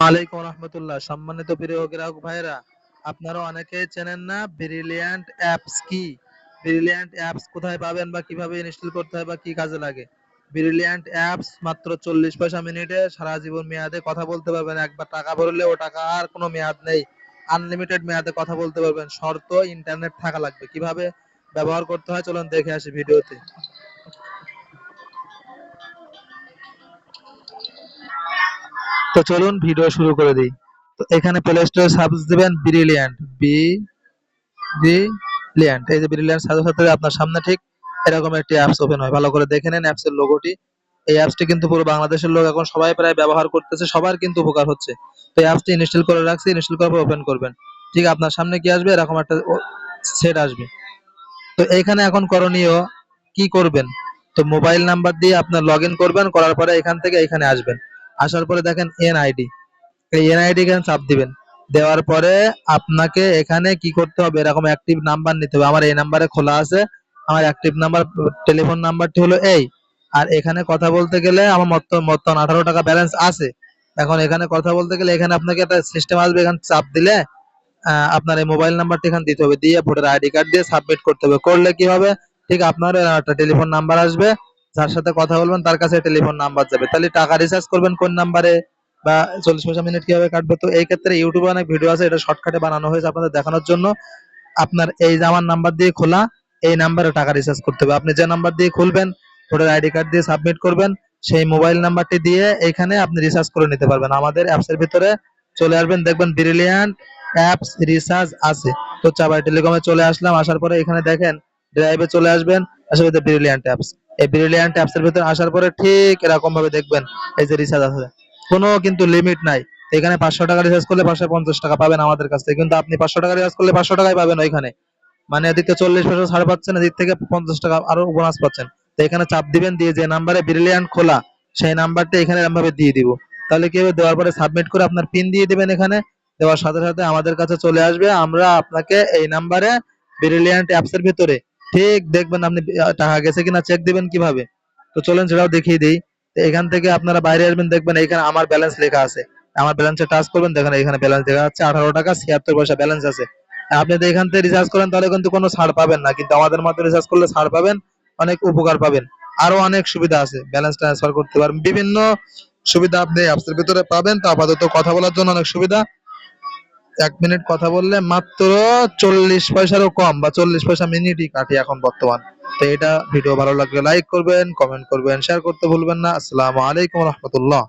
আলাইকুম রহমতুল্লাহ। সম্মানিত প্রিয় গ্রাহক ভাইরা, আপনারা অনেকেই চেনেন না ব্রিলিয়ান্ট অ্যাপস কি। ব্রিলিয়ান্ট অ্যাপস কোথায় পাবেন বা কিভাবে ইনস্টল করতে হয় বা কি কাজে লাগে। ব্রিলিয়ান্ট অ্যাপস মাত্র 40 পয়সা মিনিটে সারা জীবন মেয়াদে কথা বলতে পারবেন। একবার টাকা ভরলে ও টাকা আর কোনো মেয়াদ নেই। আনলিমিটেড মেয়াদে কথা বলতে পারবেন, শর্ত ইন্টারনেট থাকা লাগবে। কিভাবে ব্যবহার করতে হয় চলুন দেখে আসি ভিডিওতে। তো চলুন ভিডিও শুরু করে দিই। তো এখানে প্লে স্টোরে সার্চ দিবেন ব্রিলিয়ান্ট, ব্রিলিয়ান্ট। এই যে ব্রিলিয়ান্ট সাথে সাথে আপনার সামনে ঠিক এরকম একটি অ্যাপস ওপেন হয়। ভালো করে দেখে নেন অ্যাপসের লোগোটি। এই অ্যাপসটি কিন্তু পুরো বাংলাদেশের লোক এখন সবাই প্রায় ব্যবহার করতেছে, সবার কিন্তু উপকার হচ্ছে। তো এই অ্যাপসটি ইনস্টল করে রাখছি, ইনস্টল করার পর ওপেন করবেন। ঠিক আপনার সামনে কি আসবে, এরকম একটা সেট আসবে। তো এইখানে এখন করণীয় কি করবেন, তো মোবাইল নাম্বার দিয়ে আপনার লগ ইন করবেন, করার পরে এখান থেকে এখানে আসবেন। আসার পরে দেখেন এনআইডি, এই এনআইডি এখানে চাপ দিবেন। দেওয়ার পরে আপনাকে এখানে কি করতে হবে, এরকম অ্যাক্টিভ নাম্বার নিতে হবে। আমার এই নাম্বারে খোলা আছে, আমার অ্যাক্টিভ নাম্বার, টেলিফোন নাম্বারটি হলো এই। আর এখানে কথা বলতে গেলে আমার মতন 18 টাকা ব্যালেন্স আছে। এখন এখানে কথা বলতে গেলে এখানে আপনাকে একটা সিস্টেম আসবে, এখানে চাপ দিলে আপনার এই মোবাইল নাম্বারটি এখানে দিতে হবে, দিয়ে ভোটার আইডি কার্ড দিয়ে সাবমিট করতে হবে। করলে কি হবে, ঠিক আপনার একটা টেলিফোন নাম্বার আসবে, যার সাথে কথা বলবেন তার কাছে টেলিফোন নাম্বার যাবে। তাহলে টাকা রিচার্জ করবেন কোন নাম্বারে বা 40 পয়সা মিনিট কিভাবে কাটবে, তো এই ক্ষেত্রে ইউটিউবে অনেক ভিডিও আছে, এটা শর্টকাটে বানানো হয়েছে আপনাদের দেখানোর জন্য। আপনার এই যে আমার নাম্বার দিয়ে খোলা, এই নাম্বারে টাকা রিচার্জ করতে হবে। আপনি যে নাম্বার দিয়ে খুলবেন, ভোটার আইডি কার্ড দিয়ে সাবমিট করবেন, সেই মোবাইল নাম্বারটি দিয়ে এখানে আপনি রিচার্জ করে নিতে পারবেন। আমাদের অ্যাপসের ভিতরে চলে আসবেন, দেখবেন ব্রিলিয়ান্ট অ্যাপস রিচার্জ আছে। তো চাবাই টেলিকমে চলে আসলাম, আসার পরে এখানে দেখেন ড্রাইভে চলে আসবেন, আসলে ব্রিলিয়ান্ট অ্যাপস। এই ব্রিলিয়ান্ট অ্যাপসের ভিতরে আসার পরে ঠিক এরকম ভাবে দেখবেন এই যে রিচার্জ আছে, কোনো কিন্তু লিমিট নাই। এখানে 500 টাকা রিচার্জ করলে 550 টাকা পাবেন আমাদের কাছ থেকে, কিন্তু আপনি 500 টাকা রিচার্জ করলে 500 টাকাই পাবেন ওইখানে। মানে এদিক থেকে 40 পয়সা ছাড় পাচ্ছেন, এদিক থেকে 50 টাকা আরো বোনাস পাচ্ছেন। তো এখানে চাপ দিবেন, দিয়ে যে নাম্বারে ব্রিলিয়ান্ট খোলা সেই নাম্বারটা এখানে এরকম ভাবে দিয়ে দিব। তাহলে কি হবে, দেওয়ার পরে সাবমিট করে আপনার পিন দিয়ে দিবেন এখানে। দেওয়ার সাথে সাথে আমাদের কাছে চলে আসবে, আমরা আপনাকে এই নাম্বারে ব্রিলিয়ান্ট অ্যাপস এর ভিতরে ঠিক দেখবেন আপনি টাকা গেছে কিনা চেক দিবেন কিভাবে। তো চলেন সেটাও দেখিয়ে দিই। তো এখান থেকে আপনারা বাইরে আসবেন, দেখবেন এখানে আমার ব্যালেন্স লেখা আছে। আমার ব্যালেন্সে টাচ করবেন, দেখেন এখানে ব্যালেন্স দেখা যাচ্ছে 18 টাকা 76 পয়সা ব্যালেন্স আছে। আপনি যদি এখান থেকে রিচার্জ করেন তাহলে কিন্তু কোনো ছাড় পাবেন না, কিন্তু আমাদের মাধ্যমে রিচার্জ করলে ছাড় পাবেন, অনেক উপকার পাবেন। আরো অনেক সুবিধা আছে, ব্যালেন্স ট্রান্সফার করতে পারবেন, বিভিন্ন সুবিধা আপনি অ্যাপস এর ভিতরে পাবেন। তো আপাতত কথা বলার জন্য অনেক সুবিধা। 1 মিনিট কথা বললে মাত্র 40 পয়সারও কম বা 40 পয়সা মিনিটই কাটে এখন বর্তমান। তো এটা ভিডিও ভালো লাগলে লাইক করবেন, কমেন্ট করবেন, শেয়ার করতে ভুলবেন না। আসসালামু আলাইকুম রহমতুল্লাহ।